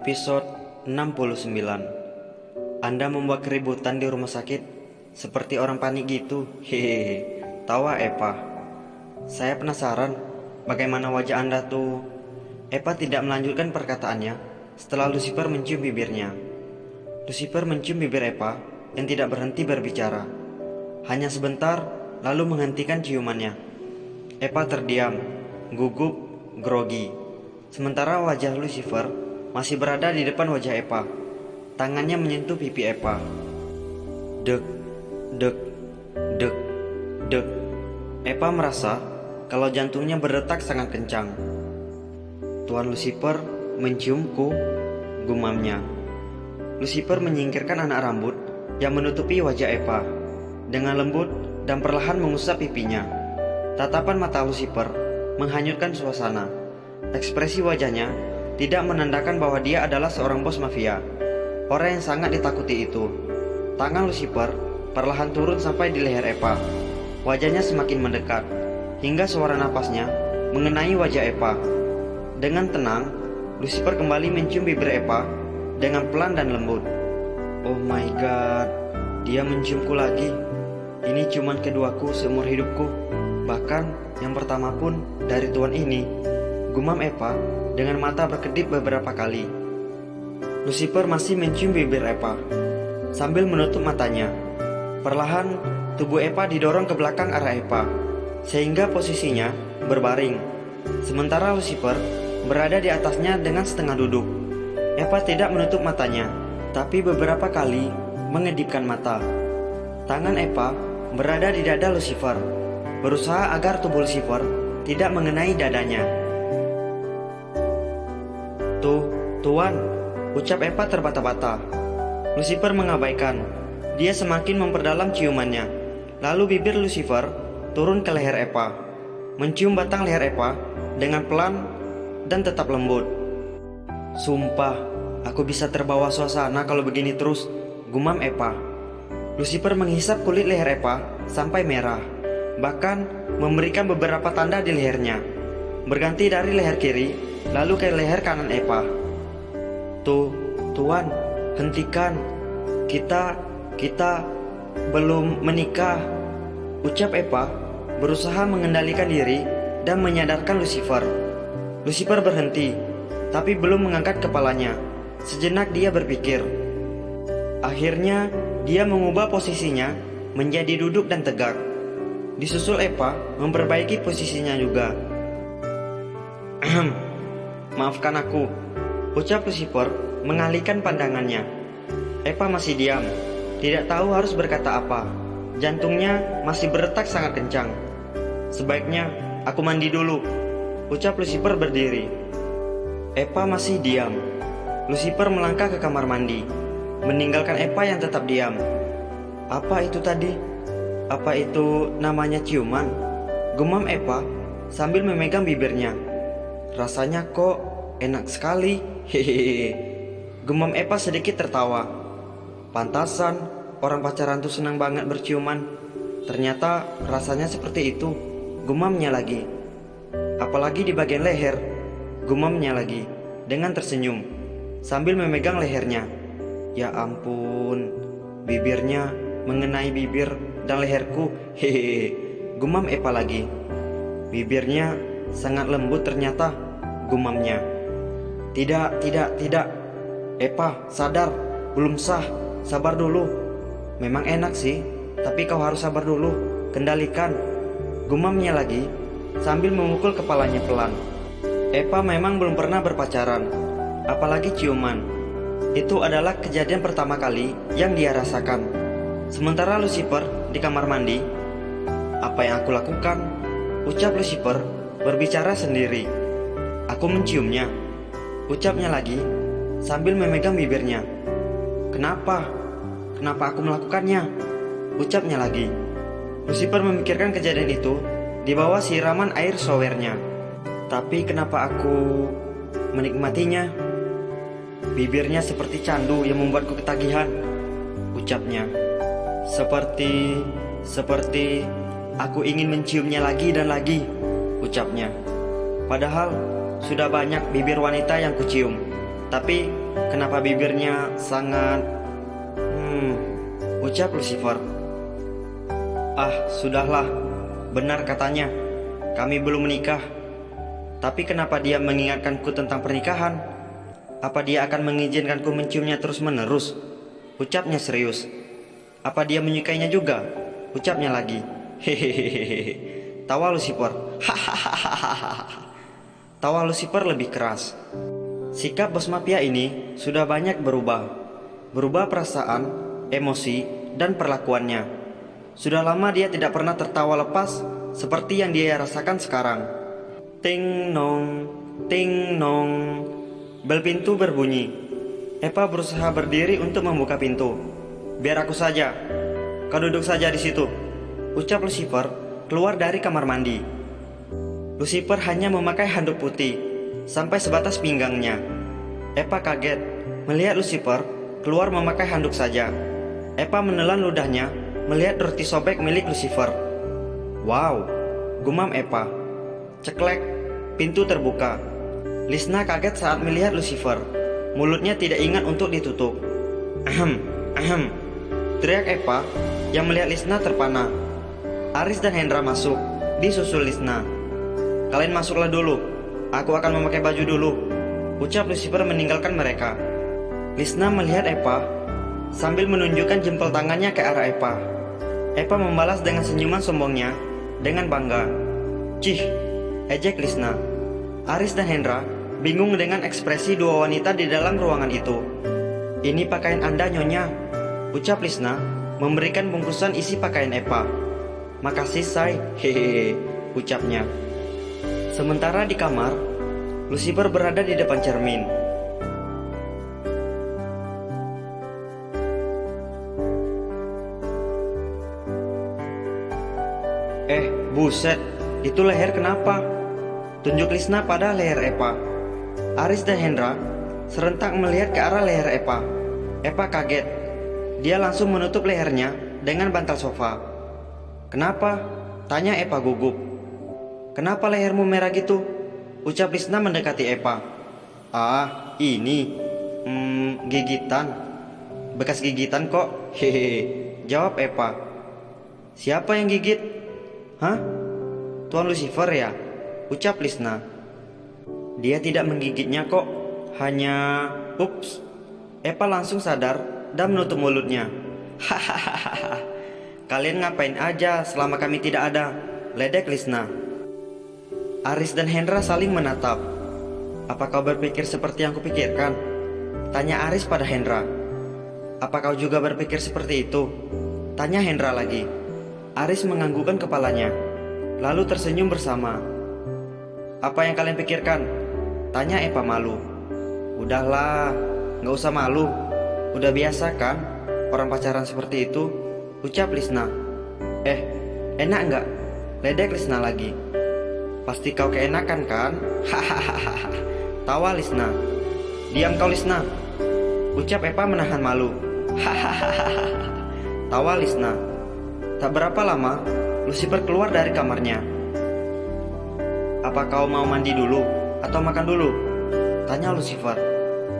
Episode 69. Anda membuat keributan di rumah sakit seperti orang panik gitu. Hehehe. Tawa Epa. Saya penasaran bagaimana wajah Anda tuh. Epa tidak melanjutkan perkataannya setelah Lucifer mencium bibirnya. Lucifer mencium bibir Epa yang tidak berhenti berbicara. Hanya sebentar lalu menghentikan ciumannya. Epa terdiam, gugup, grogi. Sementara wajah Lucifer masih berada di depan wajah Epa. Tangannya menyentuh pipi Epa. Dek, dek, dek, dek. Epa merasa kalau jantungnya berdetak sangat kencang. Tuan Lucifer menciumku, gumamnya. Lucifer menyingkirkan anak rambut yang menutupi wajah Epa dengan lembut dan perlahan mengusap pipinya. Tatapan mata Lucifer menghanyutkan suasana. Ekspresi wajahnya tidak menandakan bahwa dia adalah seorang bos mafia, orang yang sangat ditakuti itu. Tangan Lucifer perlahan turun sampai di leher Epa. Wajahnya semakin mendekat, hingga suara napasnya mengenai wajah Epa. Dengan tenang, Lucifer kembali mencium bibir Epa dengan pelan dan lembut. Oh my god, dia menciumku lagi. Ini cuman keduaku seumur hidupku, bahkan yang pertama pun dari tuan ini, gumam Epa dengan mata berkedip beberapa kali. Lucifer masih mencium bibir Epa sambil menutup matanya. Perlahan tubuh Epa didorong ke belakang arah Epa sehingga posisinya berbaring, sementara Lucifer berada di atasnya dengan setengah duduk. Epa tidak menutup matanya, tapi beberapa kali mengedipkan mata. Tangan Epa berada di dada Lucifer, berusaha agar tubuh Lucifer tidak mengenai dadanya. Tuan, ucap Epa terbata-bata. Lucifer mengabaikan. Dia semakin memperdalam ciumannya. Lalu bibir Lucifer turun ke leher Epa, mencium batang leher Epa dengan pelan dan tetap lembut. Sumpah, aku bisa terbawa suasana kalau begini terus, gumam Epa. Lucifer menghisap kulit leher Epa sampai merah, bahkan memberikan beberapa tanda di lehernya, berganti dari leher kiri lalu ke leher kanan Epa. Tuan, hentikan. Kita belum menikah, ucap Epa berusaha mengendalikan diri dan menyadarkan Lucifer. Lucifer berhenti, tapi belum mengangkat kepalanya. Sejenak dia berpikir. Akhirnya dia mengubah posisinya menjadi duduk dan tegak. Disusul Epa memperbaiki posisinya juga. Maafkan aku, ucap Lucifer mengalihkan pandangannya. Epa masih diam, tidak tahu harus berkata apa. Jantungnya masih berdetak sangat kencang. Sebaiknya aku mandi dulu, ucap Lucifer berdiri. Epa masih diam. Lucifer melangkah ke kamar mandi, meninggalkan Epa yang tetap diam. Apa itu tadi? Apa itu namanya ciuman? Gumam Epa sambil memegang bibirnya. Rasanya kok enak sekali. Hehehe. Gumam Epa sedikit tertawa. Pantasan orang pacaran tuh senang banget berciuman. Ternyata rasanya seperti itu, gumamnya lagi. Apalagi di bagian leher, gumamnya lagi dengan tersenyum sambil memegang lehernya. Ya ampun, bibirnya mengenai bibir dan leherku. Hehehe. Gumam Epa lagi. Bibirnya sangat lembut ternyata, gumamnya. Tidak. Epa, sadar, belum sah, sabar dulu. Memang enak sih, tapi kau harus sabar dulu, kendalikan, gumamnya lagi sambil memukul kepalanya pelan. Epa memang belum pernah berpacaran, apalagi ciuman. Itu adalah kejadian pertama kali yang dia rasakan. Sementara Lucifer di kamar mandi, apa yang aku lakukan? Ucap Lucifer berbicara sendiri. Aku menciumnya, ucapnya lagi sambil memegang bibirnya. Kenapa aku melakukannya? Ucapnya lagi. Lucifer memikirkan kejadian itu di bawah siraman air showernya. Tapi kenapa aku menikmatinya? Bibirnya seperti candu yang membuatku ketagihan, ucapnya. Seperti aku ingin menciumnya lagi dan lagi, ucapnya. Padahal sudah banyak bibir wanita yang kucium, tapi kenapa bibirnya sangat... ucap Lucifer. Ah, sudahlah, benar katanya, kami belum menikah. Tapi kenapa dia mengingatkanku tentang pernikahan? Apa dia akan mengizinkanku menciumnya terus-menerus? Ucapnya serius. Apa dia menyukainya juga? Ucapnya lagi. Hehehe. Tawa Lucifer. Hahaha. Tawa Lucifer lebih keras. Sikap bos mafia ini sudah banyak berubah. Berubah perasaan, emosi, dan perlakuannya. Sudah lama dia tidak pernah tertawa lepas seperti yang dia rasakan sekarang. Ting nong, ting nong. Bel pintu berbunyi. Eva berusaha berdiri untuk membuka pintu. Biar aku saja. Kau duduk saja di situ, ucap Lucifer keluar dari kamar mandi. Lucifer hanya memakai handuk putih sampai sebatas pinggangnya. Eva kaget melihat Lucifer keluar memakai handuk saja. Eva menelan ludahnya melihat roti sobek milik Lucifer. Wow, gumam Eva. Ceklek, pintu terbuka. Lisna kaget saat melihat Lucifer. Mulutnya tidak ingat untuk ditutup. Ahem, ahem, teriak Eva yang melihat Lisna terpana. Aris dan Hendra masuk, disusul Lisna. Kalian masuklah dulu, aku akan memakai baju dulu, ucap Lucifer meninggalkan mereka. Lisna melihat Eva sambil menunjukkan jempol tangannya ke arah Eva. Eva membalas dengan senyuman sombongnya dengan bangga. Cih, ejek Lisna. Aris dan Hendra bingung dengan ekspresi dua wanita di dalam ruangan itu. Ini pakaian Anda, Nyonya, ucap Lisna memberikan bungkusan isi pakaian Eva. Makasih, Say, hehehe, ucapnya. Sementara di kamar, Lucifer berada di depan cermin. Buset, itu leher kenapa? Tunjuk Lisna pada leher Eva. Aris dan Hendra serentak melihat ke arah leher Eva. Eva kaget. Dia langsung menutup lehernya dengan bantal sofa. Kenapa? Tanya Eva gugup. Kenapa lehermu merah gitu? Ucap Lisna mendekati Eva. Ah, ini gigitan. Bekas gigitan kok. Hehehe, jawab Eva. Siapa yang gigit? Hah? Tuan Lucifer ya? Ucap Lisna. Dia tidak menggigitnya kok. Hanya... Ups. Eva langsung sadar dan menutup mulutnya. Hahaha. Kalian ngapain aja selama kami tidak ada? Ledek Lisna. Aris dan Hendra saling menatap. Apa kau berpikir seperti yang kupikirkan? Tanya Aris pada Hendra. Apa kau juga berpikir seperti itu? Tanya Hendra lagi. Aris menganggukkan kepalanya, lalu tersenyum bersama. Apa yang kalian pikirkan? Tanya Eva malu. Udahlah, gak usah malu. Udah biasa kan orang pacaran seperti itu, ucap Lisna. Enak gak? Ledek Lisna lagi. Pasti kau keenakan kan? Hahaha. Tawa Lisna. Diam kau Lisna, ucap Eva menahan malu. Hahaha. Tawa Lisna. Tak berapa lama, Lucifer keluar dari kamarnya. Apa kau mau mandi dulu atau makan dulu? Tanya Lucifer.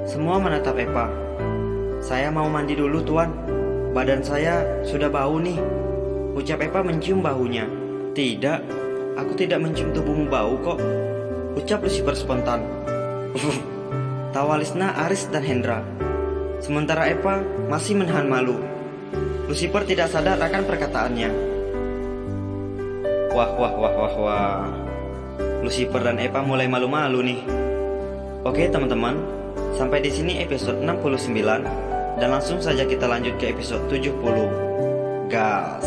Semua menatap Eva. Saya mau mandi dulu, Tuan. Badan saya sudah bau nih, ucap Eva mencium bahunya. Tidak, aku tidak mencium tubuhmu bau kok, ucap Lucifer spontan. Tawa Lisna, Aris dan Hendra. Sementara Eva masih menahan malu. Lucifer tidak sadar akan perkataannya. Wah. Lucifer dan Eva mulai malu-malu nih. Oke teman-teman, sampai di sini episode 69 dan langsung saja kita lanjut ke episode 70. Gas.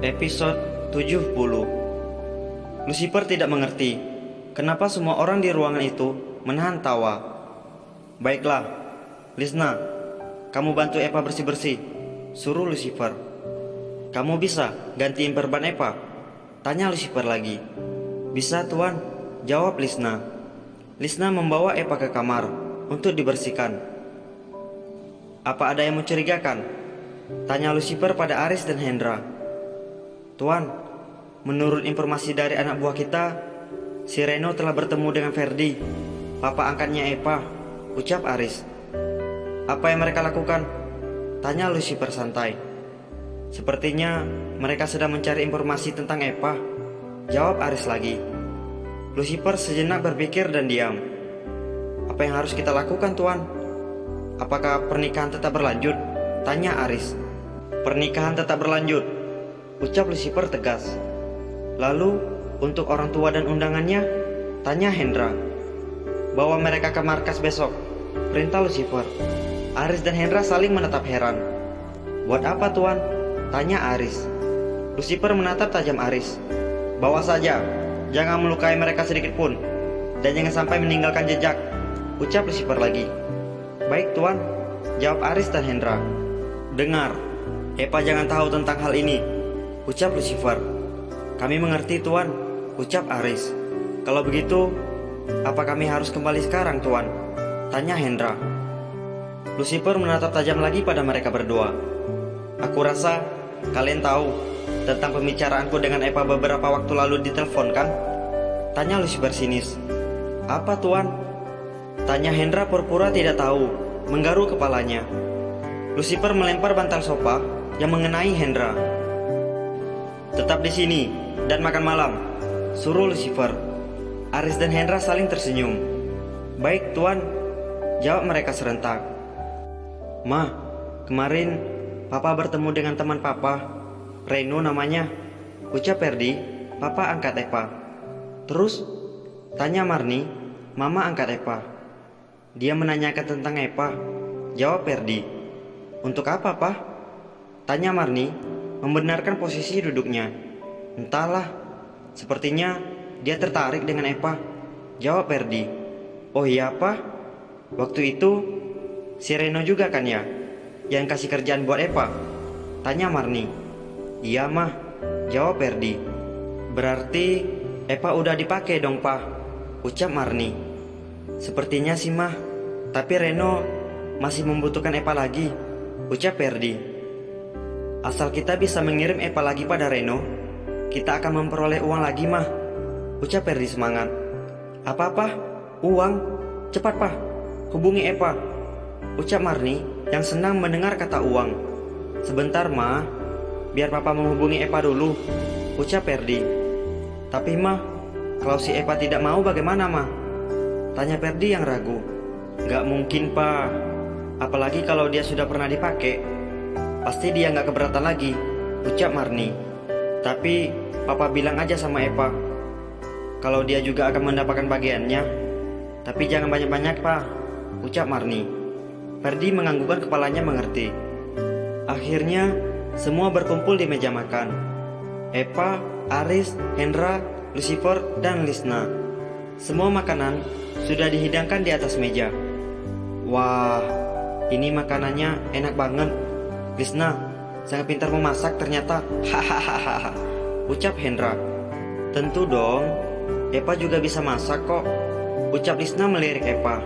Episode 70. Lucifer tidak mengerti kenapa semua orang di ruangan itu menahan tawa. Baiklah, Lisna, kamu bantu Eva bersih-bersih, suruh Lucifer. Kamu bisa gantiin perban Eva? Tanya Lucifer lagi. Bisa Tuan, jawab Lisna. Lisna membawa Eva ke kamar untuk dibersihkan. Apa ada yang mencurigakan? Tanya Lucifer pada Aris dan Hendra. Tuan, menurut informasi dari anak buah kita, Si Reno telah bertemu dengan Ferdi, papa angkatnya Epa, ucap Aris. Apa yang mereka lakukan? Tanya Lucifer santai. Sepertinya mereka sedang mencari informasi tentang Epa, jawab Aris lagi. Lucifer sejenak berpikir dan diam. Apa yang harus kita lakukan, Tuan? Apakah pernikahan tetap berlanjut? Tanya Aris. Pernikahan tetap berlanjut, ucap Lucifer tegas. Lalu, untuk orang tua dan undangannya? Tanya Hendra. Bawa mereka ke markas besok, perintah Lucifer. Aris dan Hendra saling menatap heran. Buat apa, Tuan? Tanya Aris. Lucifer menatap tajam Aris. Bawa saja, jangan melukai mereka sedikit pun, dan jangan sampai meninggalkan jejak, ucap Lucifer lagi. Baik, Tuan, jawab Aris dan Hendra. Dengar, Epa jangan tahu tentang hal ini, ucap Lucifer. Kami mengerti, Tuan, ucap Aris. Kalau begitu, apa kami harus kembali sekarang, Tuan? Tanya Hendra. Lucifer menatap tajam lagi pada mereka berdua. Aku rasa kalian tahu tentang pembicaraanku dengan Epa beberapa waktu lalu di telepon, kan? Tanya Lucifer sinis. Apa, Tuan? Tanya Hendra pura-pura tidak tahu, menggaruk kepalanya. Lucifer melempar bantal sofa yang mengenai Hendra. Tetap di sini dan makan malam, suruh Lucifer. Aris dan Hendra saling tersenyum. Baik, Tuan, jawab mereka serentak. Ma, kemarin Papa bertemu dengan teman Papa, Reno namanya, ucap Ferdi. Papa angkat Epa. Terus? Tanya Marni. Mama angkat Epa. Dia menanyakan tentang Epa, jawab Ferdi. Untuk apa, Pa? Tanya Marni, membenarkan posisi duduknya. Entahlah, sepertinya dia tertarik dengan Epa, jawab Ferdi. Oh iya, Pa? Waktu itu si Reno juga kan ya, yang kasih kerjaan buat Epa? Tanya Marni. Iya, Mah, jawab Ferdi. Berarti Epa udah dipakai dong, Pa, ucap Marni. Sepertinya sih, Mah, tapi Reno masih membutuhkan Epa lagi, ucap Ferdi. Asal kita bisa mengirim Epa lagi pada Reno, kita akan memperoleh uang lagi, Mah, ucap Ferdi semangat. Apa-apa? Uang? Cepat, Pa, hubungi Epa, ucap Marni yang senang mendengar kata uang. Sebentar, Ma, biar Papa menghubungi Epa dulu, ucap Ferdi. Tapi, Ma, kalau si Epa tidak mau bagaimana, Ma? Tanya Ferdi yang ragu. Gak mungkin, Pa, apalagi kalau dia sudah pernah dipakai. Pasti dia gak keberatan lagi, ucap Marni. Tapi Papa bilang aja sama Epa kalau dia juga akan mendapatkan bagiannya. Tapi jangan banyak-banyak, Pa, ucap Marni. Ferdi menganggukkan kepalanya mengerti. Akhirnya semua berkumpul di meja makan. Epa, Aris, Hendra, Lucifer, dan Lisna. Semua makanan sudah dihidangkan di atas meja. Wah, ini makanannya enak banget. Lisna, sangat pintar memasak ternyata. Hahaha, ucap Hendra. Tentu dong, Epa juga bisa masak kok, ucap Lisna melirik Epa.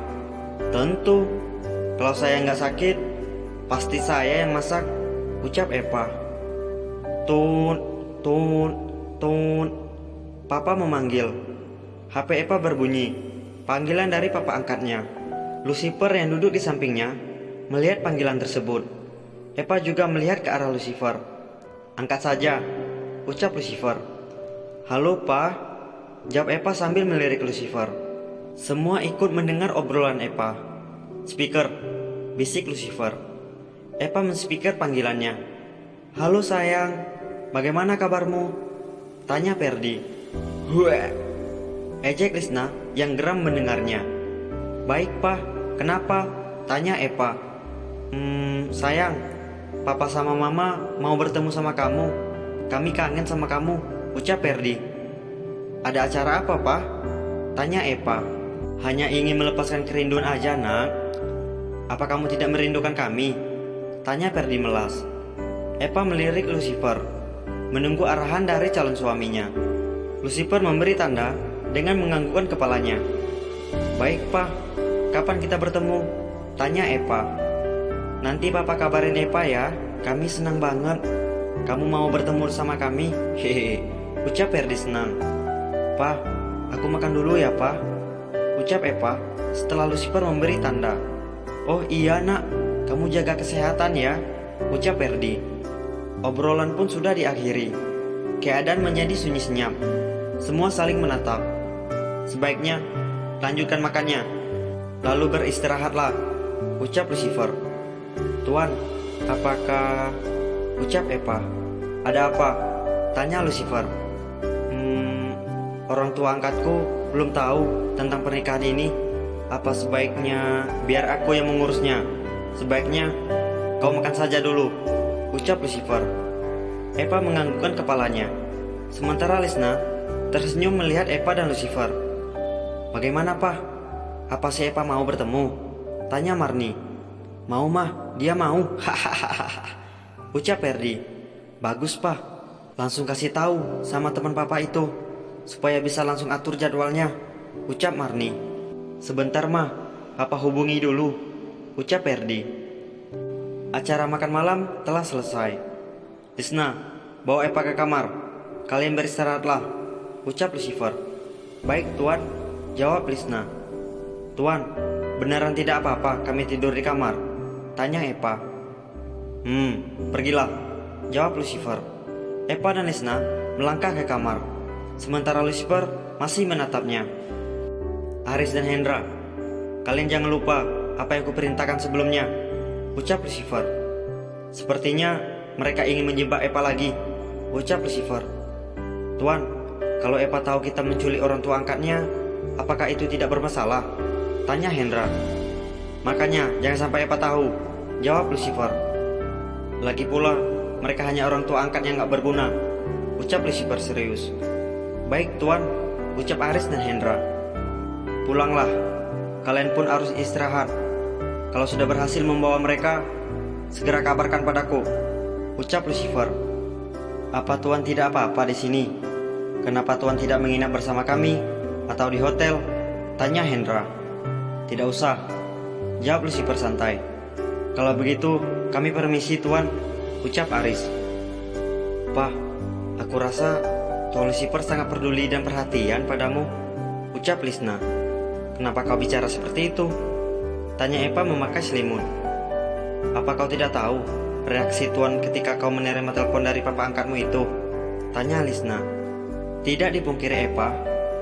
Tentu, kalau saya nggak sakit, pasti saya yang masak, ucap Epa. Tun, tun, tun. Papa memanggil. HP Epa berbunyi. Panggilan dari papa angkatnya. Lucifer yang duduk di sampingnya melihat panggilan tersebut. Epa juga melihat ke arah Lucifer. Angkat saja, ucap Lucifer. Halo, Pa, jawab Epa sambil melirik Lucifer. Semua ikut mendengar obrolan Epa. Speaker, bisik Lucifer. Epa menspeaker panggilannya. Halo sayang, bagaimana kabarmu? Tanya Ferdi. Hue, ejek Lisna yang geram mendengarnya. Baik, Pa, kenapa? Tanya Epa. Sayang, Papa sama Mama mau bertemu sama kamu. Kami kangen sama kamu, ucap Ferdi. Ada acara apa, Pa? Tanya Epa. Hanya ingin melepaskan kerinduan aja, Nak. Apa kamu tidak merindukan kami? Tanya Ferdi melas. Epa melirik Lucifer, menunggu arahan dari calon suaminya. Lucifer memberi tanda dengan menganggukkan kepalanya. Baik, Pa, kapan kita bertemu? Tanya Epa. Nanti Papa kabarin Epa ya, kami senang banget kamu mau bertemu sama kami. Hehe, ucap Ferdi senang. Pa, Aku makan dulu ya, Pak, ucap Eva setelah Lucifer memberi tanda. Oh iya nak, kamu jaga kesehatan ya, ucap Ferdi. Obrolan pun sudah diakhiri. Keadaan menjadi sunyi senyap. Semua saling menatap. Sebaiknya lanjutkan makannya, lalu beristirahatlah, ucap Lucifer. Tuan, apakah... ucap Eva. Ada apa? Tanya Lucifer. Orang tua angkatku belum tahu tentang pernikahan ini. Apa sebaiknya biar aku yang mengurusnya? Sebaiknya kau makan saja dulu, ucap Lucifer. Eva menganggukkan kepalanya. Sementara Lisna tersenyum melihat Eva dan Lucifer. Bagaimana, Pak? Apa si Eva mau bertemu? Tanya Marni. Mau mah, dia mau. Hahaha, ucap Ferdi. Bagus, Pak. Langsung kasih tahu sama teman papa itu supaya bisa langsung atur jadwalnya, ucap Marni. Sebentar mah, papa hubungi dulu, ucap Ferdi. Acara makan malam telah selesai. Lisna, bawa Eva ke kamar. Kalian beristirahatlah, ucap Lucifer. Baik tuan, jawab Lisna. Tuan, beneran tidak apa-apa kami tidur di kamar? Tanya Eva. Pergilah, jawab Lucifer. Eva dan Lisna melangkah ke kamar. Sementara Lucifer masih menatapnya. Aris dan Hendra, kalian jangan lupa apa yang kuperintahkan sebelumnya, ucap Lucifer. Sepertinya mereka ingin menjebak Eva lagi, ucap Lucifer. Tuan, kalau Eva tahu kita menculik orang tua angkatnya, apakah itu tidak bermasalah? Tanya Hendra. Makanya jangan sampai Eva tahu, jawab Lucifer. Lagi pula mereka hanya orang tua angkat yang gak berguna, ucap Lucifer serius. Baik tuan, ucap Aris dan Hendra. Pulanglah, kalian pun harus istirahat. Kalau sudah berhasil membawa mereka, segera kabarkan padaku, ucap Lucifer. Apa tuan tidak apa-apa di sini? Kenapa tuan tidak menginap bersama kami atau di hotel? Tanya Hendra. Tidak usah, jawab Lucifer santai. Kalau begitu, kami permisi tuan, ucap Aris. Pak, aku rasa Tuan Lucifer sangat peduli dan perhatian padamu, ucap Lisna. Kenapa kau bicara seperti itu? Tanya Eva memakai selimut. Apa kau tidak tahu reaksi Tuan ketika kau menerima telepon dari papa angkatmu itu? Tanya Lisna. Tidak dipungkiri Eva,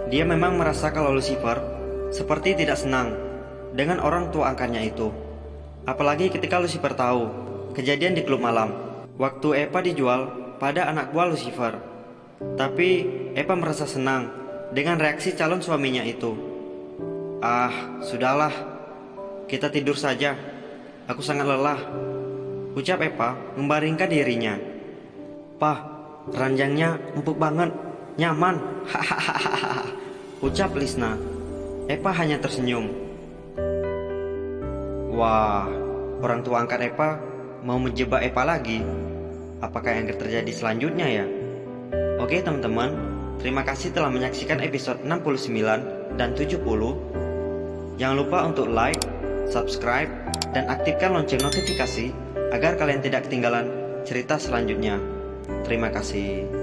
dia memang merasa kalau Lucifer seperti tidak senang dengan orang tua angkatnya itu. Apalagi ketika Lucifer tahu kejadian di klub malam, waktu Eva dijual pada anak buah Lucifer. Tapi Eva merasa senang dengan reaksi calon suaminya itu. Ah, sudahlah, kita tidur saja. Aku sangat lelah, ucap Eva membaringkan dirinya. Pah, ranjangnya empuk banget, nyaman. Hahaha, ucap Lisna. Eva hanya tersenyum. Wah, orang tua angkat Eva mau menjebak Eva lagi. Apakah yang terjadi selanjutnya ya? Oke teman-teman, terima kasih telah menyaksikan episode 69 dan 70. Jangan lupa untuk like, subscribe, dan aktifkan lonceng notifikasi agar kalian tidak ketinggalan cerita selanjutnya. Terima kasih.